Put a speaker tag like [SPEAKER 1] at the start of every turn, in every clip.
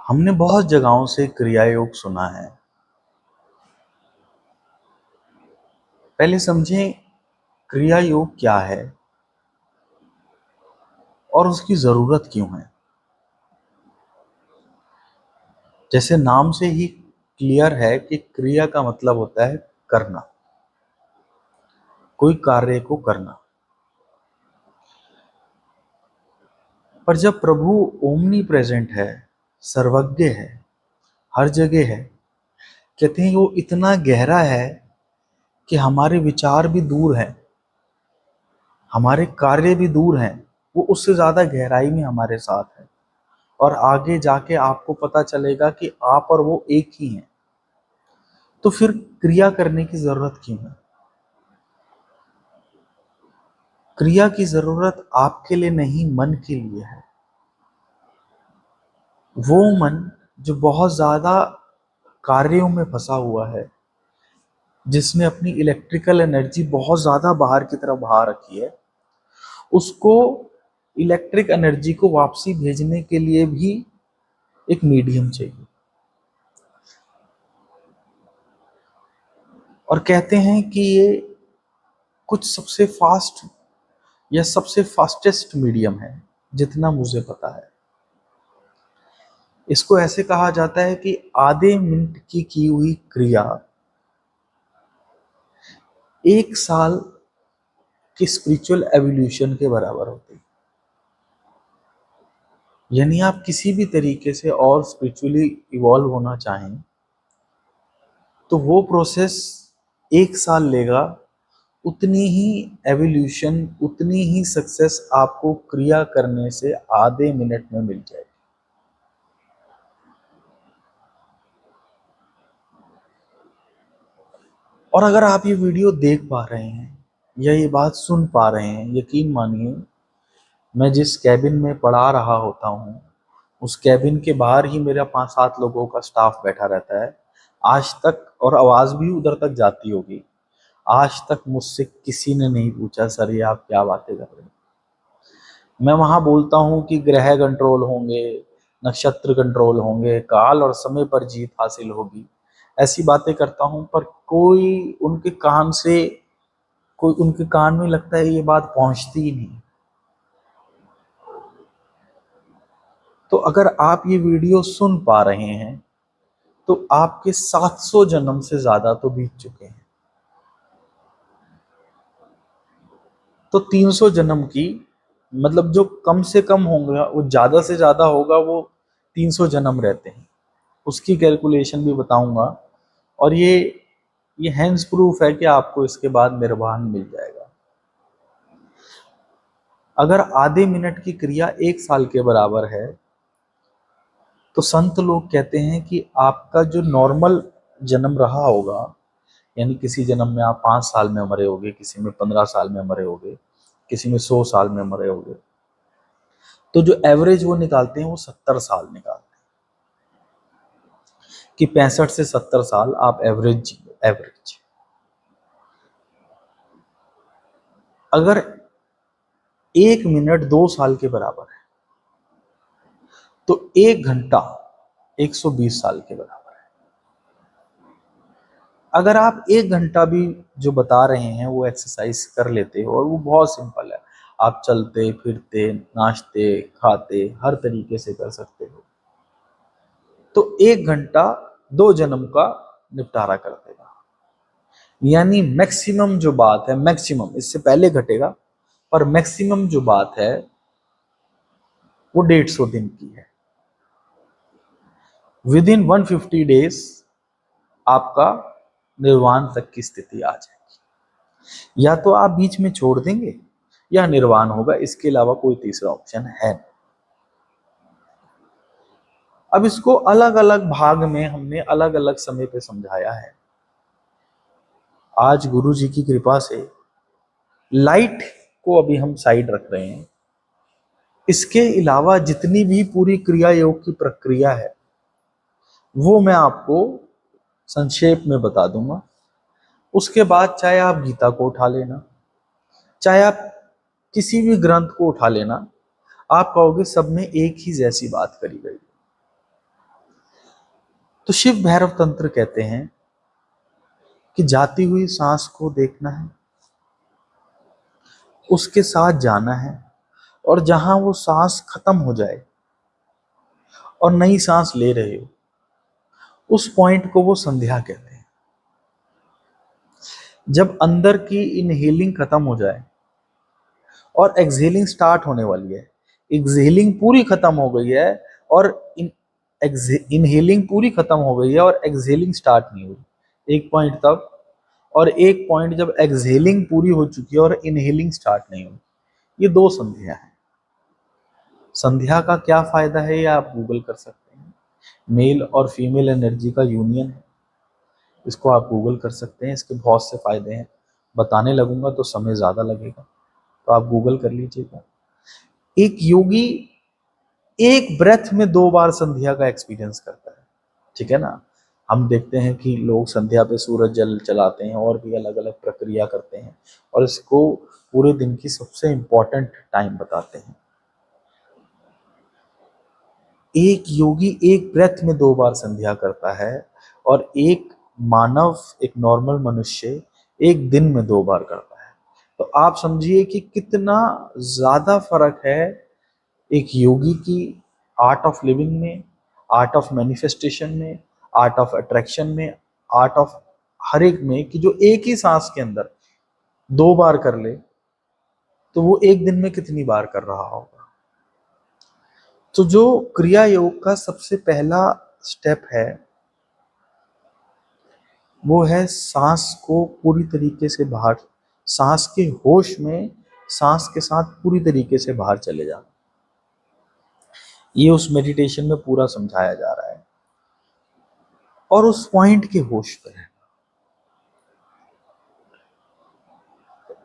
[SPEAKER 1] हमने बहुत जगहों से क्रिया योग सुना है। पहले समझें क्रिया योग क्या है और उसकी जरूरत क्यों है। जैसे नाम से ही क्लियर है कि क्रिया का मतलब होता है करना, कोई कार्य को करना। पर जब प्रभु ओमनी प्रेजेंट है, सर्वज्ञ है, हर जगह है, कहते हैं वो इतना गहरा है कि हमारे विचार भी दूर हैं, हमारे कार्य भी दूर हैं, वो उससे ज्यादा गहराई में हमारे साथ है। और आगे जाके आपको पता चलेगा कि आप और वो एक ही हैं। तो फिर क्रिया करने की जरूरत क्यों है? क्रिया की जरूरत आपके लिए नहीं, मन के लिए है। वो मन जो बहुत ज्यादा कार्यों में फंसा हुआ है, जिसने अपनी इलेक्ट्रिकल एनर्जी बहुत ज्यादा बाहर की तरफ बहा रखी है, उसको इलेक्ट्रिक एनर्जी को वापसी भेजने के लिए भी एक मीडियम चाहिए। और कहते हैं कि ये कुछ सबसे फास्ट या सबसे फास्टेस्ट मीडियम है, जितना मुझे पता है। इसको ऐसे कहा जाता है कि आधे मिनट की हुई क्रिया 1 साल की स्पिरिचुअल एवोल्यूशन के बराबर होती है। यानी आप किसी भी तरीके से और स्पिरिचुअली इवॉल्व होना चाहें तो वो प्रोसेस 1 साल लेगा। उतनी ही एवोल्यूशन, उतनी ही सक्सेस आपको क्रिया करने से आधे मिनट में मिल जाएगी। और अगर आप ये वीडियो देख पा रहे हैं या ये बात सुन पा रहे हैं, यकीन मानिए मैं जिस कैबिन में पढ़ा रहा होता हूँ, उस कैबिन के बाहर ही मेरा 5-7 लोगों का स्टाफ बैठा रहता है आज तक, और आवाज भी उधर तक जाती होगी। आज तक मुझसे किसी ने नहीं पूछा सर ये आप क्या बातें कर रहे हैं। मैं वहां बोलता हूँ कि ग्रह कंट्रोल होंगे, नक्षत्र कंट्रोल होंगे, काल और समय पर जीत हासिल होगी, ऐसी बातें करता हूँ। पर कोई उनके कान में लगता है ये बात पहुंचती ही नहीं। तो अगर आप ये वीडियो सुन पा रहे हैं तो आपके 700 जन्म से ज्यादा तो बीत चुके हैं। तो 300 जन्म की मतलब जो कम से कम होगा वो ज्यादा से ज्यादा होगा, वो 300 जन्म रहते हैं। उसकी कैलकुलेशन भी बताऊंगा। और ये हैंड्स प्रूफ है कि आपको इसके बाद निर्वाण मिल जाएगा। अगर आधे मिनट की क्रिया 1 साल के बराबर है तो संत लोग कहते हैं कि आपका जो नॉर्मल जन्म रहा होगा, यानी किसी जन्म में आप 5 साल में मरे होगे, किसी में 15 साल में मरे होगे, किसी में 100 साल में मरे होगे, तो जो एवरेज वो निकालते हैं वो 70 साल निकालते हैं कि 65 से 70 साल आप एवरेज जिए। एवरेज अगर 1 मिनट 2 साल के बराबर है तो 1 घंटा 120 साल के बराबर है। अगर आप 1 घंटा भी जो बता रहे हैं वो एक्सरसाइज कर लेते हो, और वो बहुत सिंपल है, आप चलते फिरते नाचते खाते हर तरीके से कर सकते हो, तो 1 घंटा 2 जन्म का निपटारा कर देगा। यानी मैक्सिमम जो बात है, मैक्सिमम इससे पहले घटेगा, पर मैक्सिमम जो बात है वो 150 दिन की है। विद इन 150 डेज आपका निर्वाण तक की स्थिति आ जाएगी। या तो आप बीच में छोड़ देंगे या निर्वाण होगा, इसके अलावा कोई तीसरा ऑप्शन है नहीं। अब इसको अलग अलग भाग में हमने अलग अलग समय पे समझाया है। आज गुरु जी की कृपा से लाइट को अभी हम साइड रख रहे हैं। इसके अलावा जितनी भी पूरी क्रिया योग की प्रक्रिया है वो मैं आपको संक्षेप में बता दूंगा। उसके बाद चाहे आप गीता को उठा लेना, चाहे आप किसी भी ग्रंथ को उठा लेना, आप कहोगे सब में एक ही जैसी बात करी गई। तो शिव भैरव तंत्र कहते हैं कि जाती हुई सांस को देखना है, उसके साथ जाना है, और जहां वो सांस खत्म हो जाए और नई सांस ले रहे हो, उस पॉइंट को वो संध्या कहते हैं। जब अंदर की इनहेलिंग खत्म हो जाए और एक्सहेलिंग स्टार्ट होने वाली है, एक्सहेलिंग पूरी खत्म हो गई है और इनहेलिंग पूरी खत्म हो गई है और एक्सहेलिंग स्टार्ट नहीं हुई, एक पॉइंट तब, और एक पॉइंट जब एक्सहेलिंग पूरी हो चुकी है और इनहेलिंग स्टार्ट नहीं हुई, ये दो संध्या है। संध्या का क्या फायदा है ये आप गूगल कर सकते हैं। मेल और फीमेल एनर्जी का यूनियन है, इसको आप गूगल कर सकते हैं। इसके बहुत से फायदे हैं, बताने लगूंगा तो समय ज़्यादा लगेगा, तो आप गूगल कर लीजिएगा। एक योगी एक ब्रेथ में 2 बार संध्या का एक्सपीरियंस करता है, ठीक है ना। हम देखते हैं कि लोग संध्या पे सूरज जल चलाते हैं और भी अलग अलग प्रक्रिया करते हैं, और इसको पूरे दिन की सबसे इम्पोर्टेंट टाइम बताते हैं। एक योगी एक ब्रेथ में 2 बार संध्या करता है, और एक मानव, एक नॉर्मल मनुष्य एक दिन में 2 बार करता है। तो आप समझिए कि कितना ज्यादा फर्क है एक योगी की आर्ट ऑफ लिविंग में, आर्ट ऑफ मैनिफेस्टेशन में, आर्ट ऑफ अट्रैक्शन में, आर्ट ऑफ हर एक में, कि जो एक ही सांस के अंदर 2 बार कर ले तो वो एक दिन में कितनी बार कर रहा होगा। तो जो क्रिया योग का सबसे पहला स्टेप है वो है सांस को पूरी तरीके से बाहर, सांस के होश में सांस के साथ पूरी तरीके से बाहर चले जाना। ये उस मेडिटेशन में पूरा समझाया जा रहा है, और उस पॉइंट के होश पे है।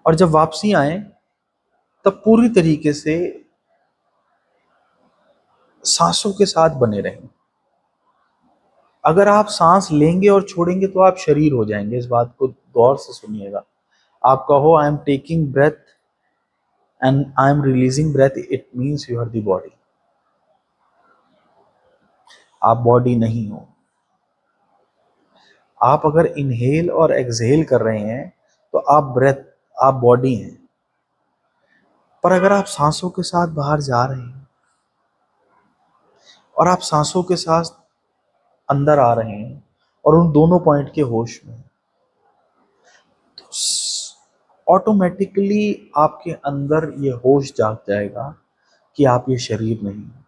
[SPEAKER 1] और जब वापसी आए तब पूरी तरीके से सांसों के साथ बने रहें। अगर आप सांस लेंगे और छोड़ेंगे तो आप शरीर हो जाएंगे, इस बात को गौर से सुनिएगा। आप कहो I am taking breath and I am releasing breath, it means you are the body. आप बॉडी नहीं हो। आप अगर इनहेल और एक्सहेल कर रहे हैं तो आप ब्रेथ, आप बॉडी हैं। पर अगर आप सांसों के साथ बाहर जा रहे हैं और आप सांसों के साथ अंदर आ रहे हैं और उन दोनों पॉइंट के होश में, तो ऑटोमेटिकली आपके अंदर ये होश जाग जाएगा कि आप ये शरीर नहीं हैं।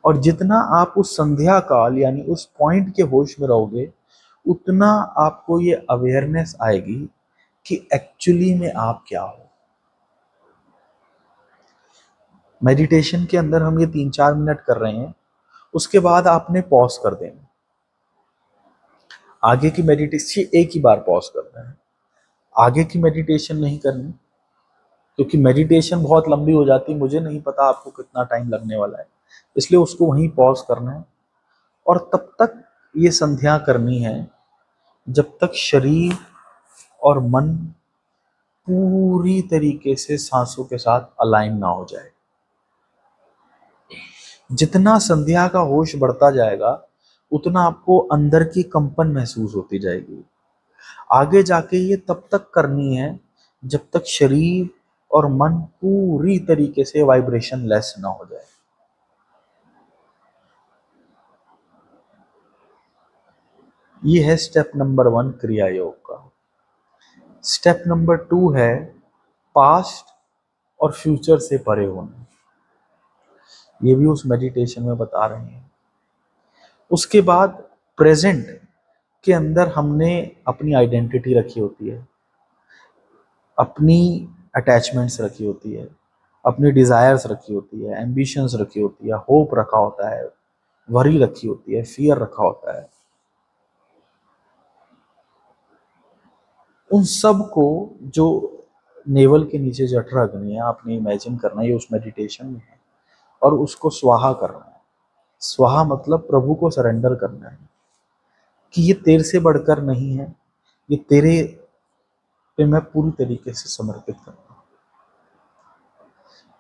[SPEAKER 1] और जितना आप उस संध्या काल यानी उस पॉइंट के होश में रहोगे, उतना आपको ये अवेयरनेस आएगी कि एक्चुअली में आप क्या हो। मेडिटेशन के अंदर हम ये 3-4 मिनट कर रहे हैं, उसके बाद आपने पॉज कर देना। आगे की मेडिटेशन एक ही बार पॉज करना है, आगे की मेडिटेशन नहीं करनी, क्योंकि मेडिटेशन बहुत लंबी हो जाती है। मुझे नहीं पता आपको कितना टाइम लगने वाला है, इसलिए उसको वहीं पॉज करना है। और तब तक ये संध्या करनी है जब तक शरीर और मन पूरी तरीके से सांसों के साथ अलाइन ना हो जाए। जितना संध्या का होश बढ़ता जाएगा उतना आपको अंदर की कंपन महसूस होती जाएगी। आगे जाके ये तब तक करनी है जब तक शरीर और मन पूरी तरीके से वाइब्रेशन लेस ना हो जाए। ये है स्टेप नंबर 1 क्रिया योग का। स्टेप नंबर 2 है पास्ट और फ्यूचर से परे होना। ये भी उस मेडिटेशन में बता रहे हैं। उसके बाद प्रेजेंट के अंदर हमने अपनी आइडेंटिटी रखी होती है, अपनी अटैचमेंट्स रखी होती है, अपनी डिजायर्स रखी होती है, एम्बिशंस रखी होती है, होप रखा होता है, वरी रखी होती है, फियर रखा होता है। उन सब को, जो नेवल के नीचे जठर अग्नि है, आपने इमेजिन करना है, ये उस मेडिटेशन में है, और उसको स्वाहा करना है। स्वाहा मतलब प्रभु को सरेंडर करना है कि ये तेरे से बढ़कर नहीं है, ये तेरे पे मैं पूरी तरीके से समर्पित करता हूँ।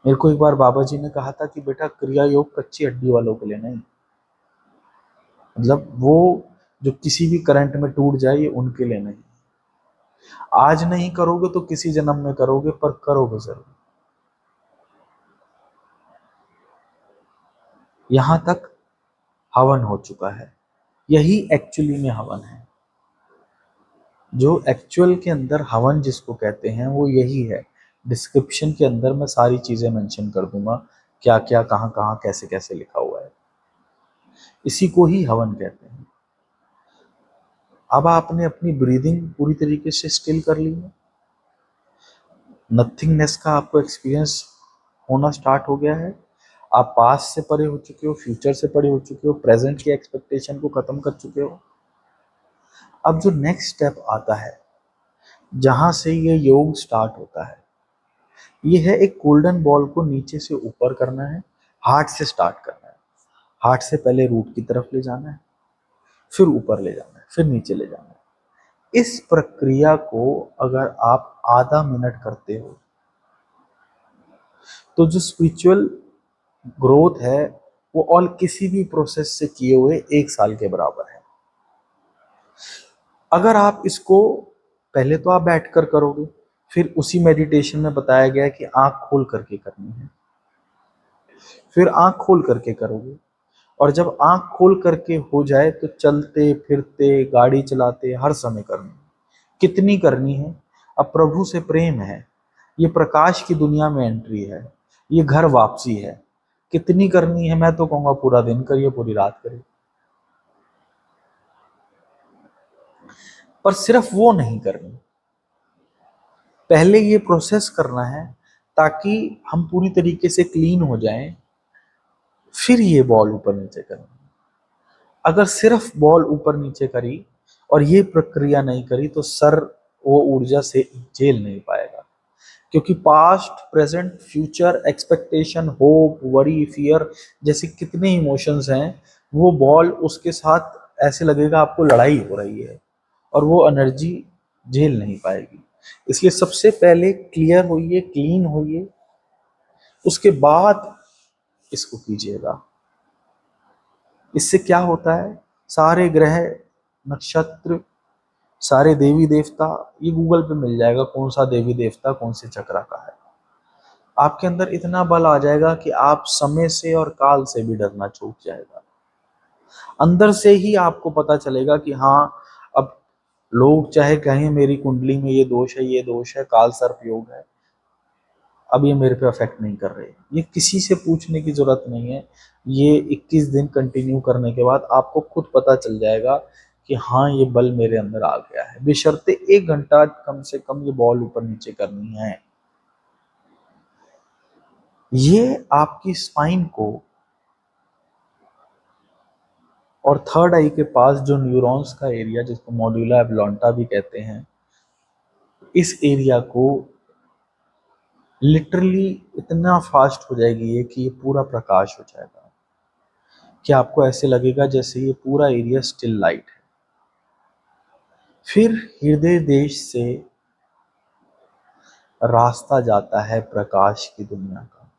[SPEAKER 1] मेरे को एक बार बाबा जी ने कहा था कि बेटा क्रिया योग कच्ची हड्डी वालों के लिए नहीं, मतलब वो जो किसी भी करंट में टूट जाए, ये उनके लिए नहीं। आज नहीं करोगे तो किसी जन्म में करोगे, पर करोगे जरूर। यहां तक हवन हो चुका है। यही एक्चुअली में हवन है। जो एक्चुअल के अंदर हवन जिसको कहते हैं वो यही है। डिस्क्रिप्शन के अंदर मैं सारी चीजें मेंशन कर दूंगा, क्या क्या कहाँ कहाँ कैसे कैसे लिखा हुआ है। इसी को ही हवन कहते हैं। अब आपने अपनी ब्रीदिंग पूरी तरीके से स्टिल कर ली है, नथिंगनेस का आपको एक्सपीरियंस होना स्टार्ट हो गया है। आप पास्ट से परे हो चुके हो, फ्यूचर से परे हो चुके हो, प्रेजेंट की एक्सपेक्टेशन को खत्म कर चुके हो। अब जो नेक्स्ट स्टेप आता है, जहां से ये योग स्टार्ट होता है, ये है एक गोल्डन बॉल को नीचे से ऊपर करना है। हार्ट से स्टार्ट करना है। हार्ट से पहले रूट की तरफ ले जाना है, फिर ऊपर ले जाना है, फिर नीचे ले जाना है। इस प्रक्रिया को अगर आप आधा मिनट करते हो तो जो स्पिरिचुअल ग्रोथ है वो ऑल किसी भी प्रोसेस से किए हुए 1 साल के बराबर है। अगर आप इसको पहले तो आप बैठकर करोगे, फिर उसी मेडिटेशन में बताया गया है कि आंख खोल करके करनी है, फिर आंख खोल करके करोगे। और जब आंख खोल करके हो जाए तो चलते फिरते गाड़ी चलाते हर समय करनी है। कितनी करनी है? अब प्रभु से प्रेम है, ये प्रकाश की दुनिया में एंट्री है, ये घर वापसी है। कितनी करनी है? मैं तो कहूंगा पूरा दिन करिए, पूरी रात करिए। पर सिर्फ वो नहीं करनी, पहले ये प्रोसेस करना है ताकि हम पूरी तरीके से क्लीन हो जाएं, फिर ये बॉल ऊपर नीचे करनी। अगर सिर्फ बॉल ऊपर नीचे करी और ये प्रक्रिया नहीं करी तो सर वो ऊर्जा से झेल नहीं पाएगा। क्योंकि past, present, future, expectation, hope, worry, fear जैसे कितने इमोशंस हैं, वो बॉल उसके साथ ऐसे लगेगा आपको लड़ाई हो रही है, और वो एनर्जी झेल नहीं पाएगी। इसलिए सबसे पहले क्लियर होइए, क्लीन होइए, उसके बाद इसको कीजिएगा। इससे क्या होता है, सारे ग्रह, नक्षत्र, सारे देवी देवता, ये गूगल पे मिल जाएगा कौन सा देवी देवता कौन से चक्रा का है। आपके अंदर इतना बल आ जाएगा कि आप समय से और काल से भी डरना छूट जाएगा। अंदर से ही आपको पता चलेगा कि हाँ, अब लोग चाहे कहें मेरी कुंडली में ये दोष है, ये दोष है, काल सर्प योग है, अब ये मेरे पे अफेक्ट नहीं कर रहे। ये किसी से पूछने की जरूरत नहीं है। ये 21 दिन कंटिन्यू करने के बाद आपको खुद पता चल जाएगा कि हाँ, ये बल मेरे अंदर आ गया है। बेशर्ते 1 घंटा कम से कम ये बॉल ऊपर नीचे करनी है। ये आपकी स्पाइन को और थर्ड आई के पास जो न्यूरॉन्स का एरिया, जिसको मॉड्यूला एब्लोंटा भी कहते हैं, इस एरिया को लिटरली इतना फास्ट हो जाएगी ये कि ये पूरा प्रकाश हो जाएगा कि आपको ऐसे लगेगा जैसे ये पूरा एरिया स्टिल लाइट है। फिर हृदय देश से रास्ता जाता है प्रकाश की दुनिया का।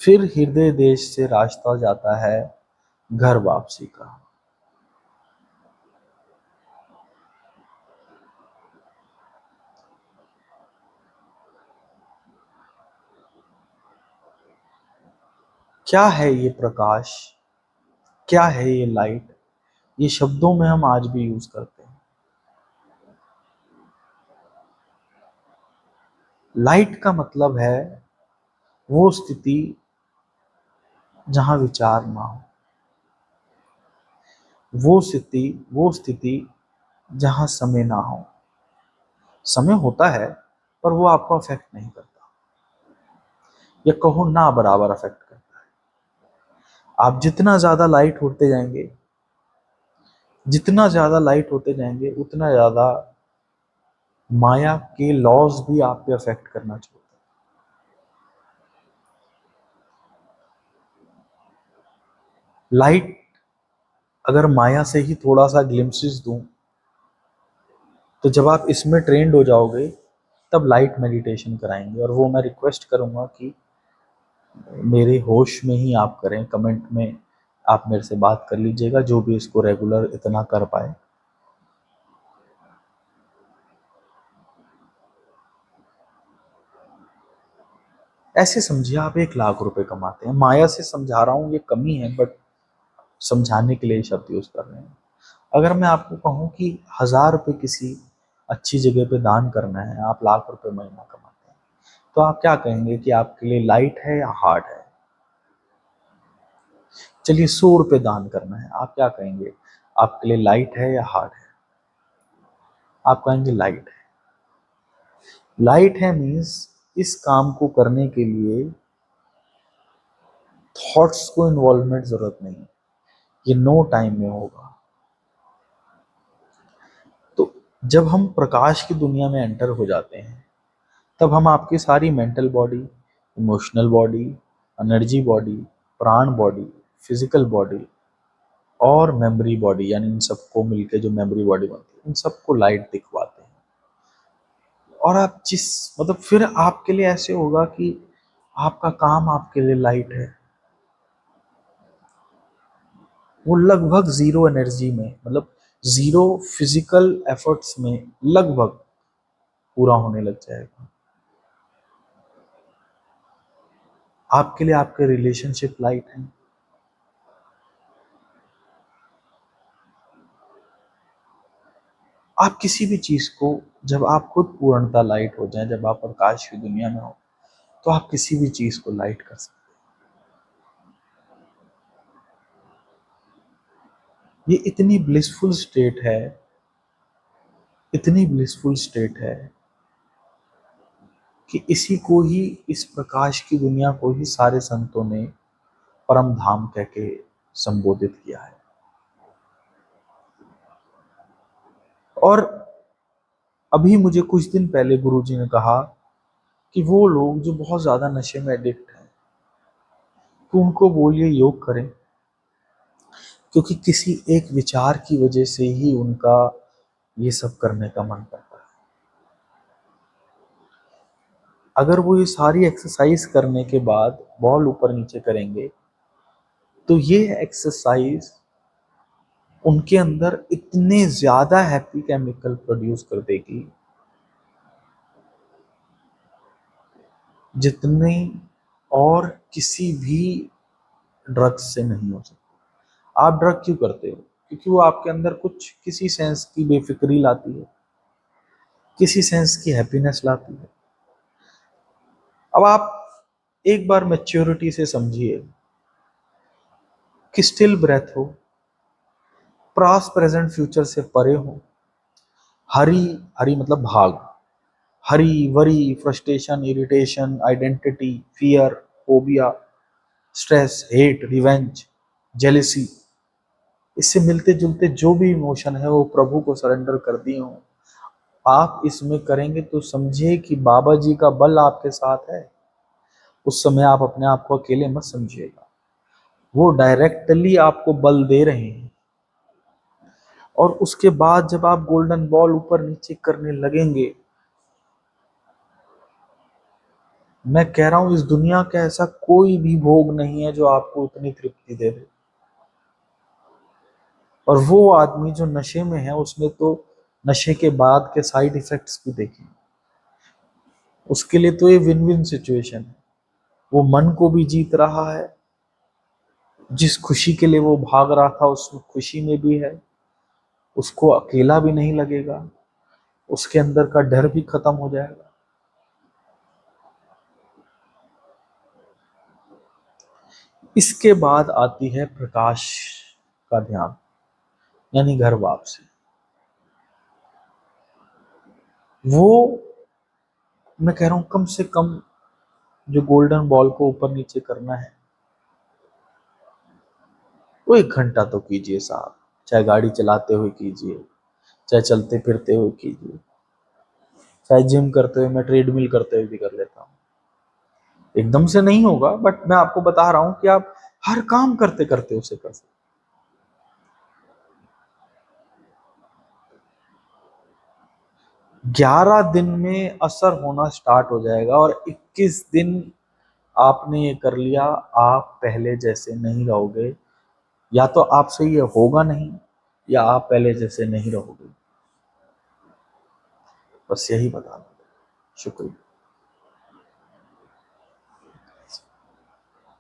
[SPEAKER 1] फिर हृदय देश से रास्ता जाता है घर वापसी का। क्या है ये प्रकाश, क्या है ये लाइट? ये शब्दों में हम आज भी यूज करते हैं। लाइट का मतलब है वो स्थिति जहां विचार ना हो, वो स्थिति जहां समय ना हो। समय होता है पर वो आपको अफेक्ट नहीं करता, या कहो ना बराबर अफेक्ट करता है। आप जितना ज्यादा लाइट होते जाएंगे, जितना ज्यादा लाइट होते जाएंगे, उतना ज्यादा माया के लॉज भी आप पे अफेक्ट करना चाहते हैं। लाइट अगर माया से ही थोड़ा सा ग्लिम्सिस दूं, तो जब आप इसमें ट्रेंड हो जाओगे तब लाइट मेडिटेशन कराएंगे। और वो मैं रिक्वेस्ट करूंगा कि मेरे होश में ही आप करें। कमेंट में आप मेरे से बात कर लीजिएगा, जो भी इसको रेगुलर इतना कर पाए। ऐसे समझिए आप 1 लाख रुपए कमाते हैं। माया से समझा रहा हूँ, ये कमी है, बट समझाने के लिए शब्द यूज कर रहे हैं। अगर मैं आपको कहूँ कि 1,000 रुपये किसी अच्छी जगह पे दान करना है, आप लाख रुपए महीना कमाते हैं, तो आप क्या कहेंगे कि आपके लिए लाइट है या हार्ड है? चलिए 100 रुपये दान करना है, आप क्या कहेंगे, आपके लिए लाइट है या हार्ड है? आप कहेंगे लाइट है। लाइट है मीन्स इस काम को करने के लिए थॉट्स को इन्वॉल्वमेंट जरूरत नहीं है, ये नो टाइम में होगा। तो जब हम प्रकाश की दुनिया में एंटर हो जाते हैं, तब हम आपकी सारी mental body, emotional body, energy body, प्राण बॉडी, फिजिकल बॉडी और मेमोरी बॉडी, यानी इन सबको मिलके जो मेमोरी बॉडी बनती है, इन सबको लाइट दिखवाते हैं। और आप जिस मतलब फिर आपके लिए ऐसे होगा कि आपका काम आपके लिए लाइट है। वो लगभग जीरो एनर्जी में, मतलब जीरो फिजिकल एफर्ट्स में लगभग पूरा होने लग जाएगा। आपके लिए आपके रिलेशनशिप लाइट हैं। आप किसी भी चीज को, जब आप खुद पूर्णता लाइट हो जाए, जब आप प्रकाश की दुनिया में हो, तो आप किसी भी चीज को लाइट कर सकते हैं। ये इतनी ब्लिसफुल स्टेट है, इतनी ब्लिसफुल स्टेट है कि इसी को ही, इस प्रकाश की दुनिया को ही सारे संतों ने परम धाम कह के संबोधित किया है। और अभी मुझे कुछ दिन पहले गुरुजी ने कहा कि वो लोग जो बहुत ज्यादा नशे में एडिक्ट हैं, तो उनको बोलिए योग करें, क्योंकि किसी एक विचार की वजह से ही उनका ये सब करने का मन करता है। अगर वो ये सारी एक्सरसाइज करने के बाद बॉल ऊपर नीचे करेंगे, तो ये एक्सरसाइज उनके अंदर इतने ज्यादा हैप्पी केमिकल प्रोड्यूस कर देगी जितने और किसी भी ड्रग्स से नहीं हो सकता। आप ड्रग क्यों करते हो? क्योंकि वो आपके अंदर कुछ किसी सेंस की बेफिक्री लाती है, किसी सेंस की हैप्पीनेस लाती है। अब आप एक बार मैच्योरिटी से समझिए कि स्टिल ब्रेथ हो, पास्ट प्रेजेंट फ्यूचर से परे हो, हरी हरी मतलब भाग, hurry worry, frustration, irritation, identity, fear, phobia, stress, hate, revenge, jealousy, इससे मिलते जुलते जो भी इमोशन है वो प्रभु को सरेंडर कर दिए हो। आप इसमें करेंगे तो समझिए कि बाबा जी का बल आपके साथ है। उस समय आप अपने आप को अकेले मत समझिएगा, वो डायरेक्टली आपको बल दे रहे हैं। और उसके बाद जब आप गोल्डन बॉल ऊपर नीचे करने लगेंगे, मैं कह रहा हूं इस दुनिया का ऐसा कोई भी भोग नहीं है जो आपको उतनी तृप्ति दे दे। और वो आदमी जो नशे में है, उसने तो नशे के बाद के साइड इफेक्ट्स भी देखे। उसके लिए तो ये विन विन सिचुएशन है। वो मन को भी जीत रहा है, जिस खुशी के लिए वो भाग रहा था उस खुशी में भी है, उसको अकेला भी नहीं लगेगा, उसके अंदर का डर भी खत्म हो जाएगा। इसके बाद आती है प्रकाश का ध्यान, यानी घर वापसी। वो मैं कह रहा हूं कम से कम जो गोल्डन बॉल को ऊपर नीचे करना है, वो 1 घंटा तो कीजिए साहब। चाहे गाड़ी चलाते हुए कीजिए, चाहे चलते फिरते हुए कीजिए, चाहे जिम करते हुए, मैं ट्रेडमिल करते हुए भी कर लेता हूँ। एकदम से नहीं होगा, बट मैं आपको बता रहा हूं कि आप हर काम करते करते उसे कर सकते। 11 दिन में असर होना स्टार्ट हो जाएगा, और 21 दिन आपने ये कर लिया, आप पहले जैसे नहीं रहोगे। या तो आपसे ये होगा नहीं, या आप पहले जैसे नहीं रहोगे। बस यही बताना। शुक्रिया।